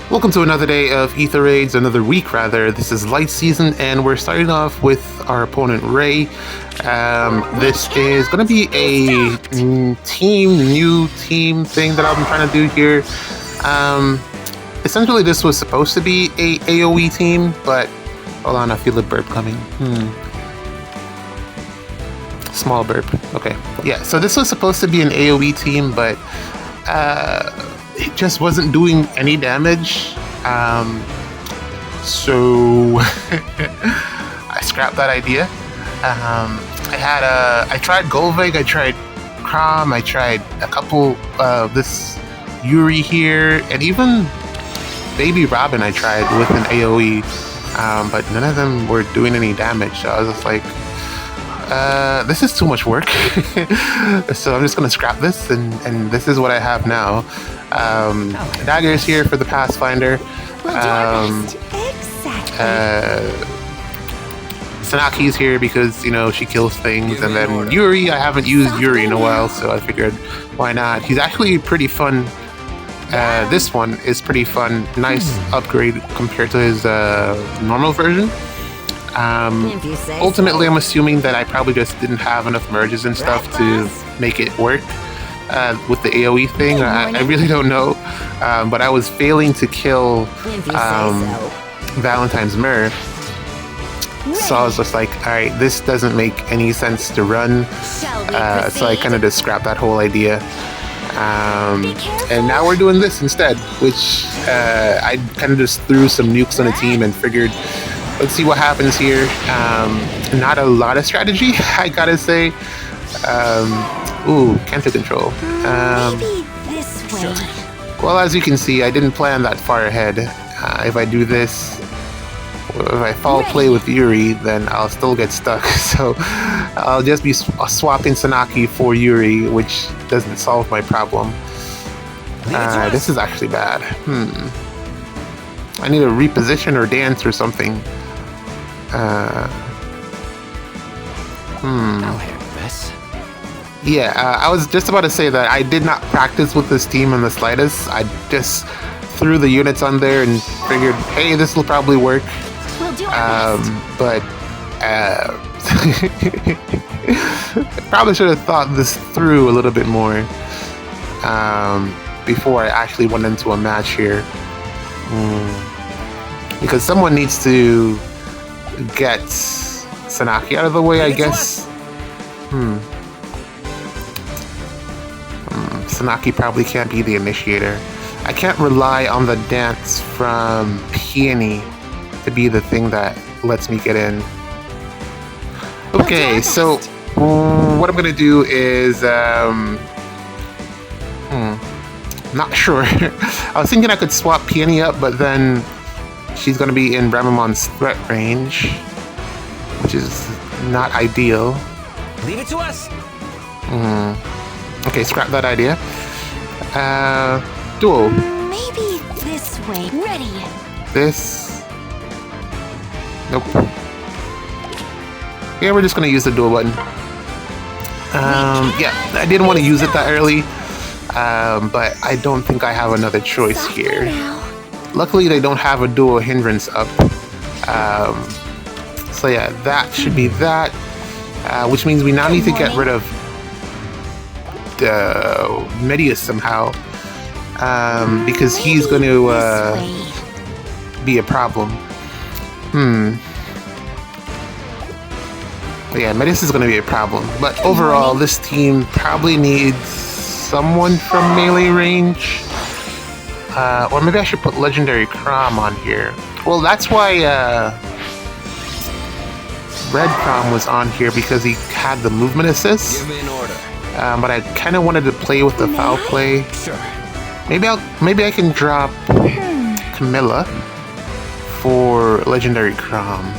Welcome to another day of Ether Raids, another week rather. This is light season, and we're starting off with our opponent Ray. This is going to be a new team thing that I'm trying to do here. Essentially, this was supposed to be a AOE team, but hold on, I feel a burp coming. Small burp. Okay, yeah. So this was supposed to be an AOE team, but it just wasn't doing any damage. So I scrapped that idea. I tried Golvig, I tried Crom, I tried a couple this Yuri here, and even Baby Robin I tried with an AoE, but none of them were doing any damage. So I was just like, this is too much work. So I'm just gonna scrap this, and this is what I have now. Dagger's here for the Pathfinder. Sanaki's here because, you know, she kills things, and then Yuri, I haven't used Yuri in a while, so I figured why not. He's actually pretty fun. This one is pretty fun. Nice upgrade compared to his normal version. Ultimately, I'm assuming that I probably just didn't have enough merges and stuff to make it work with the AoE thing. I really don't know, but I was failing to kill Valentine's Myrrh. So I was just like, alright, this doesn't make any sense to run. So I kind of just scrapped that whole idea. And now we're doing this instead, which I kind of just threw some nukes on the team and figured, let's see what happens here. Not a lot of strategy, I gotta say. Ooh, cancer control. Maybe this way. Well, as you can see, I didn't plan that far ahead. If I do this, if I fall play with Yuri, then I'll still get stuck. So I'll just be swapping Sanaki for Yuri, which doesn't solve my problem. This is actually bad. I need to reposition or dance or something. I'll handle this. Yeah, I was just about to say that I did not practice with this team in the slightest. I just threw the units on there and figured, hey, this will probably work. We'll do our best. But I probably should have thought this through a little bit more before I actually went into a match here. Because someone needs to get Sanaki out of the way, I guess. Sanaki probably can't be the initiator. I can't rely on the dance from Peony to be the thing that lets me get in. Okay, so what I'm gonna do is not sure. I was thinking I could swap Peony up, but then she's gonna be in Ramamon's threat range, which is not ideal. Leave it to us. Okay, scrap that idea. Duel. Maybe this way. Ready. This. Nope. Yeah, we're just gonna use the duel button. Yeah, I didn't want to use it that early, but I don't think I have another choice here. Luckily, they don't have a dual hindrance up. So yeah, that should be that, which means we now need to get rid of Medius somehow, because he's going to be a problem. Yeah, Medius is going to be a problem. But overall, this team probably needs someone from melee range. Or maybe I should put Legendary Crom on here. Well, that's why Red Crom was on here, because he had the movement assist. Give me an order. But I kind of wanted to play with the foul play. Sure. Maybe I can drop Camilla for Legendary Crom.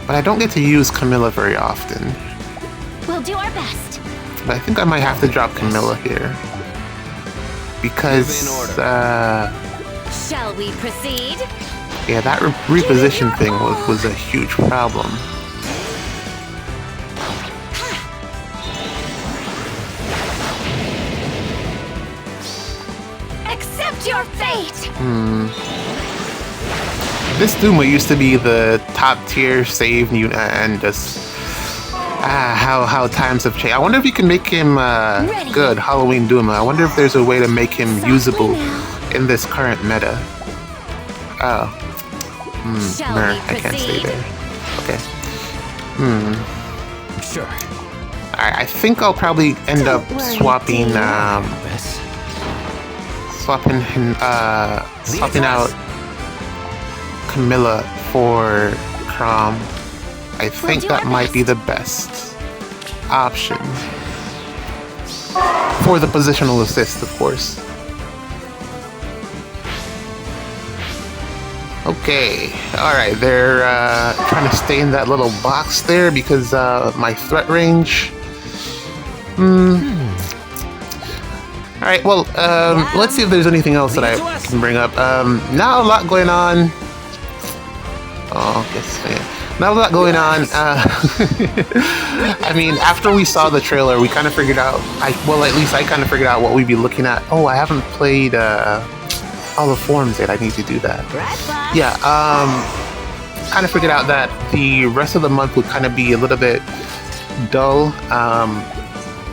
But I don't get to use Camilla very often. We'll do our best. But I think I might have to drop Camilla here, because Shall we proceed? yeah, that reposition thing was a huge problem. Accept your fate! This Duma used to be the top tier save unit, and just how times have changed. I wonder if you can make him good, Halloween Duma. I wonder if there's a way to make him usable in this current meta. Oh. I can't stay there. Okay. Sure. I think I'll probably end up swapping Bess. swapping out Camilla for Crom. I think that might be the best option for the positional assist, of course. Okay, alright, they're trying to stay in that little box there because my threat range. Alright, well, let's see if there's anything else that I can bring up. Not a lot going on. Oh, not a lot going on. I mean, after we saw the trailer, we kind of figured out, at least I kind of figured out what we'd be looking at. Oh, I haven't played all the forms yet. I need to do that. Yeah, kind of figured out that the rest of the month would kind of be a little bit dull.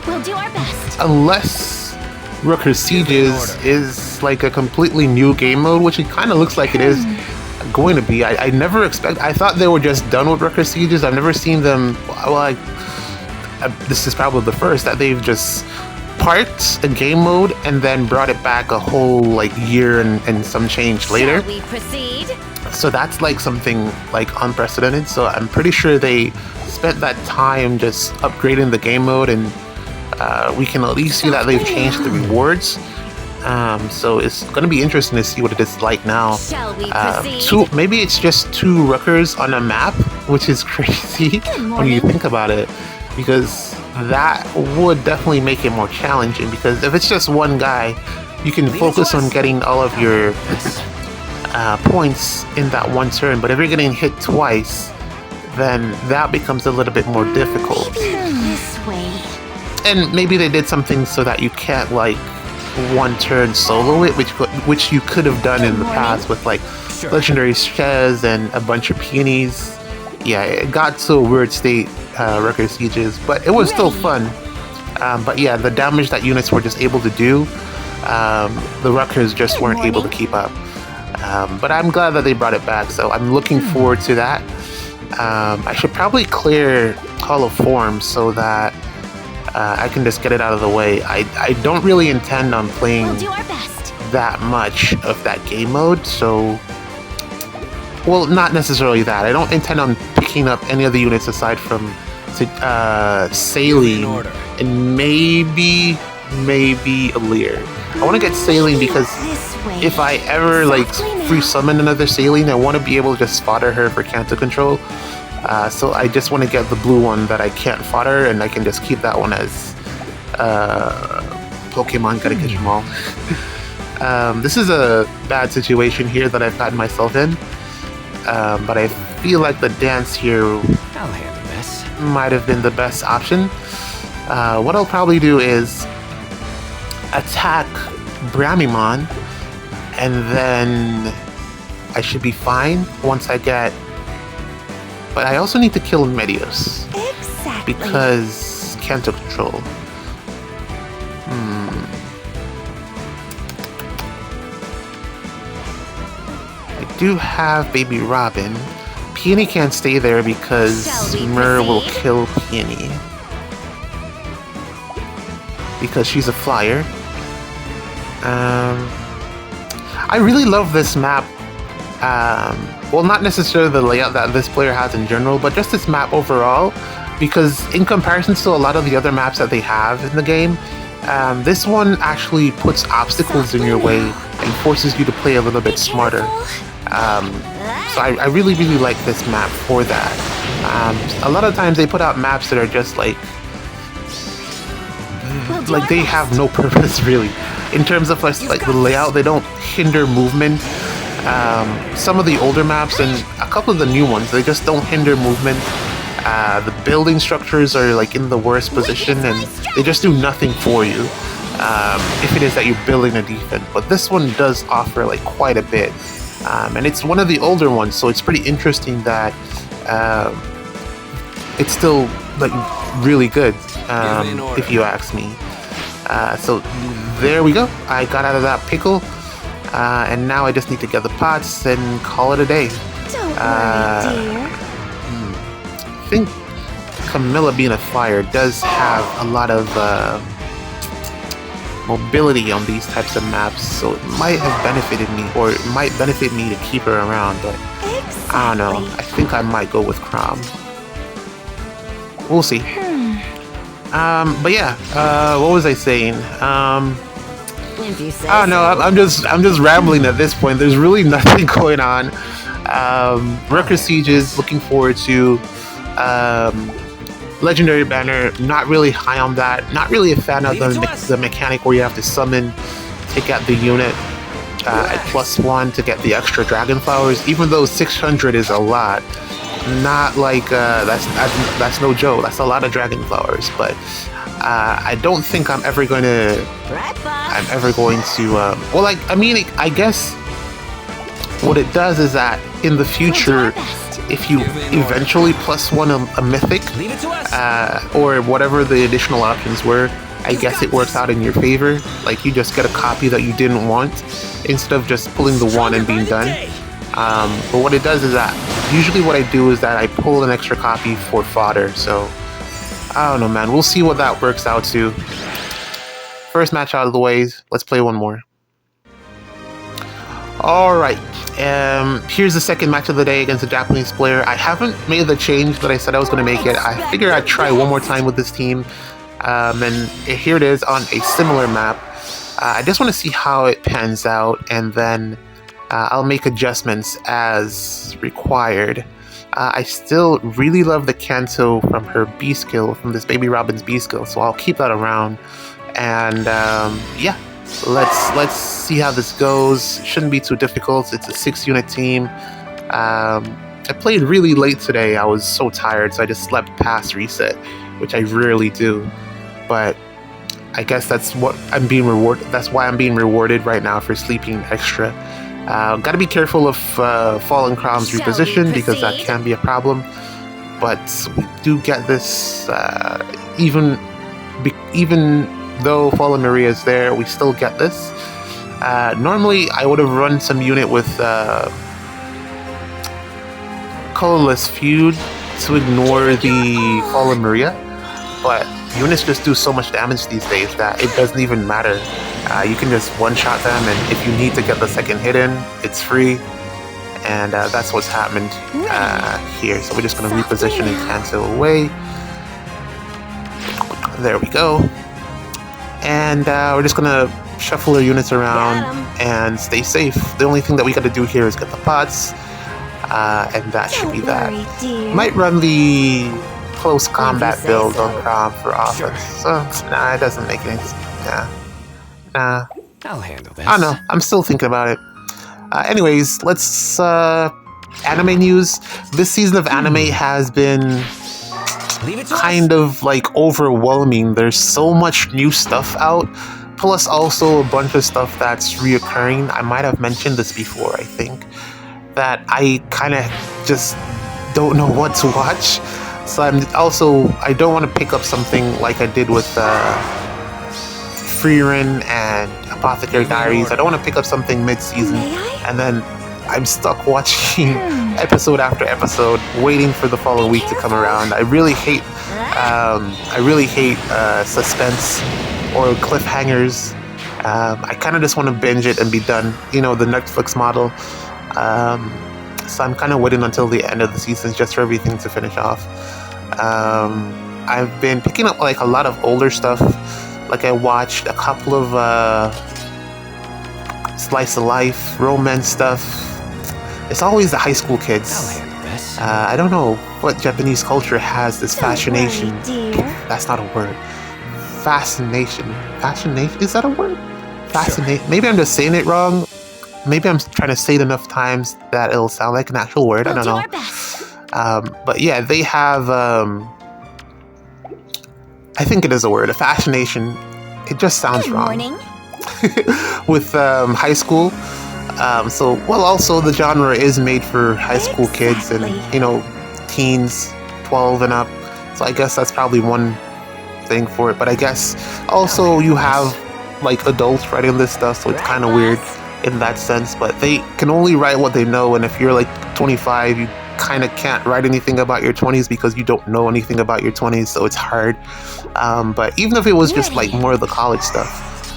We'll do our best. Unless Rooker Sieges is like a completely new game mode, which it kind of looks like it is going to be. I never I thought they were just done with Rooker Sieges. I've never seen them, this is probably the first that they've just parked a game mode and then brought it back a whole year and some change later. Shall we proceed? So that's like something like unprecedented. So I'm pretty sure they spent that time just upgrading the game mode, and we can at least see that they've changed the rewards. So it's going to be interesting to see what it is like now. Shall we proceed? Maybe it's just 2 Rookers on a map, which is crazy when you think about it, because that would definitely make it more challenging. Because if it's just one guy, you can focus on getting all of your points in that one turn. But if you're getting hit twice, then that becomes a little bit more difficult. This way. And maybe they did something so that you can't one turn solo it, which you could have done in the past with legendary Shez and a bunch of peonies. Yeah, it got to a weird state, Rooker Sieges, but it was still fun. But yeah, the damage that units were just able to do, the Rookers just weren't able to keep up. But I'm glad that they brought it back, so I'm looking forward to that. I should probably clear Hall of Forms so that I can just get it out of the way. I don't really intend on playing We'll do our best. that much of that game mode, so... Well, not necessarily that. I don't intend on picking up any of the units aside from Saline and maybe Alir. I want to get Saline because if I ever free summon another Saline, I want to be able to just fodder her for Canto Control. So I just want to get the blue one that I can't fodder, and I can just keep that one as Pokemon Gotta Catch 'em All. This is a bad situation here that I've gotten myself in, but I feel like the dance here I'll handle this. might have been the best option. What I'll probably do is attack Bramimon, and then I should be fine once I get... But I also need to kill Medios. Exactly. Because Canto Control. I do have Baby Robin. Peony can't stay there because Myrrh will kill Peony. Because she's a flyer. I really love this map. Well, not necessarily the layout that this player has in general, but just this map overall, because in comparison to a lot of the other maps that they have in the game, this one actually puts obstacles in your way and forces you to play a little bit smarter. So I really like this map for that. A lot of times they put out maps that are just they have no purpose really. In terms of the layout, they don't hinder movement. Some of the older maps and a couple of the new ones, they just don't hinder movement. The building structures are in the worst position, and they just do nothing for you. if it is that you're building a defense. But this one does offer like quite a bit, and it's one of the older ones, so it's pretty interesting that it's still like really good, if you ask me. So there we go. I got out of that pickle, and now I just need to get the pots and call it a day. Don't worry, dear. I think Camilla being a fire does have a lot of mobility on these types of maps, so it might have benefited me, or it might benefit me to keep her around, but Exactly. I don't know. I think I might go with Crom. We'll see. But yeah, what was I saying? If you say I don't know. I'm just rambling at this point. There's really nothing going on. Wrecker Sieges, looking forward to. Legendary Banner, not really high on that. Not really a fan of the mechanic where you have to summon to get the unit at +1 to get the extra dragon flowers. Even though 600 is a lot, not like that's no joke. That's a lot of dragon flowers, but I don't think I'm ever going to. Well, like I mean, I guess what it does is that in the future, if you eventually +1 a mythic, or whatever the additional options were, I guess it works out in your favor. Like you just get a copy that you didn't want instead of just pulling the one and being done. But what it does is that usually what I do is that I pull an extra copy for fodder. So I don't know, man. We'll see what that works out to. First match out of the way. Let's play one more. All right. Here's the second match of the day against a Japanese player. I haven't made the change that I said I was going to make it. I figured I'd try one more time with this team. And here it is on a similar map. I just want to see how it pans out, and then I'll make adjustments as required. I still really love the Kanto from her B skill, from this Baby Robin's B skill, so I'll keep that around. And yeah. Let's see how this goes. Shouldn't be too difficult. It's a 6-unit team. I played really late today. I was so tired, so I just slept past reset, which I rarely do. But I guess that's what I'm being rewarded. That's why I'm being rewarded right now for sleeping extra. Got to be careful of fallen Crom's reposition, because that can be a problem. But we do get this, even though Fallen Maria is there, we still get this. Normally, I would have run some unit with Colorless Feud to ignore the Fallen Maria, but units just do so much damage these days that it doesn't even matter. You can just one-shot them, and if you need to get the second hit in, it's free. And that's what's happened here. So we're just going to reposition and cancel away. There we go. And we're just gonna shuffle our units around and stay safe. The only thing that we gotta do here is get the pots, and that should be that. Might run the close combat build on Crom for offense. So, nah, it doesn't make any sense. Nah. I'll handle this. I don't know. I'm still thinking about it. Anyways, let's anime news. This season of anime has been kind of like overwhelming. There's so much new stuff out, plus also a bunch of stuff that's reoccurring. I might have mentioned this before, I think, that I kind of just don't know what to watch. So I don't want to pick up something like I did with Freerin and Apothecary Diaries. I don't want to pick up something mid-season and then I'm stuck watching episode after episode, waiting for the following week to come around. I really hate suspense or cliffhangers. I kind of just want to binge it and be done. You know, the Netflix model. So I'm kind of waiting until the end of the season just for everything to finish off. I've been picking up like a lot of older stuff. Like I watched a couple of slice of life, romance stuff. It's always the high school kids. I don't know what Japanese culture has this fascination. That's not a word. Fascination. Fascination? Is that a word? Fascinate. Maybe I'm just saying it wrong. Maybe I'm trying to say it enough times that it'll sound like an actual word. I don't know. But yeah, they have. I think it is a word. A fascination it just sounds Good wrong. morning. With high school. So, well, also the genre is made for high school kids and, Exactly. you know, teens, 12 and up. So I guess that's probably one thing for it. But I guess also you have like adults writing this stuff, so it's kind of weird in that sense. But they can only write what they know, and if you're like 25, you kind of can't write anything about your 20s because you don't know anything about your 20s, so it's hard. But even if it was just like more of the college stuff,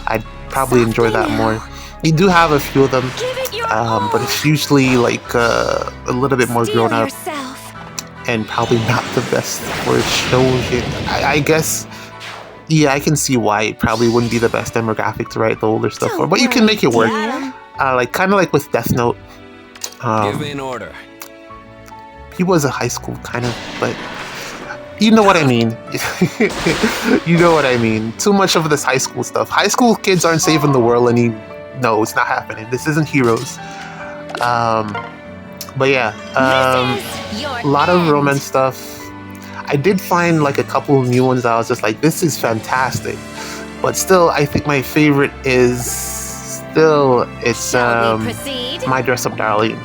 I'd probably enjoy that more. You do have a few of them, Give it your but it's usually like a little bit more Steel grown up yourself. and probably not the best for shoujo. I guess, yeah, I can see why it probably wouldn't be the best demographic to write the older stuff for, Don't but you can make it work. dear. Like kind of like with Death Note. Give me an order. He was a high school kind of, but you know what I mean. You know what I mean. Too much of this high school stuff. High school kids aren't saving the world no, it's not happening. This isn't Heroes. But yeah, This is your a lot of end. romance stuff. I did find like a couple of new ones that I was just like, this is fantastic. But still, I think my favorite it's Shall we proceed? My Dress Up Darling.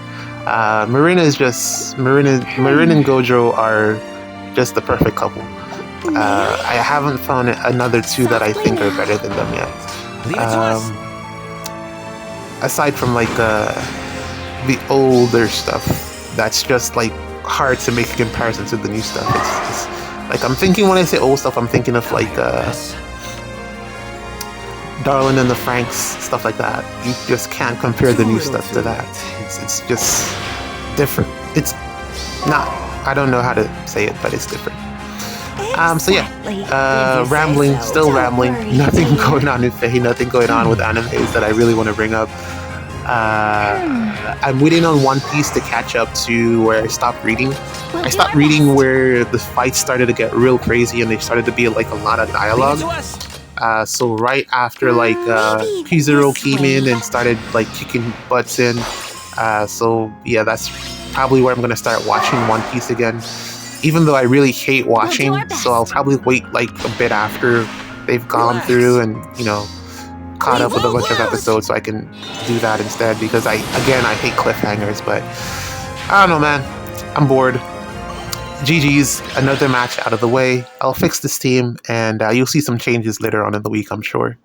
Marina is just Marin and Gojo are just the perfect couple. I haven't found another two that I think are better than them yet. Leave it to us. Aside from like the older stuff, that's just like hard to make a comparison to the new stuff. It's like I'm thinking when I say old stuff, I'm thinking of like Miss. Darlin and the Franks, stuff like that. You just can't compare the new stuff to that. It's just different. It's not. I don't know how to say it, but it's different. So yeah, Exactly. If you say rambling, so. still Don't rambling. worry, Nothing dear. going on in Faye, nothing going on with animes that I really want to bring up. I'm waiting on One Piece to catch up to where I stopped reading. We'll I do stopped our reading best. where the fights started to get real crazy and they started to be like a lot of Leave it dialogue. to us. So right after like Maybe Kizuro this came way. in and started like kicking butts in. So yeah, that's probably where I'm gonna start watching One Piece again. Even though I really hate watching, our best. so I'll probably wait like a bit after they've gone Relax. through and caught We up with a won't bunch of lose. episodes, so I can do that instead. Because I hate cliffhangers, but I don't know, man. I'm bored. GG's, another match out of the way. I'll fix this team, and you'll see some changes later on in the week, I'm sure.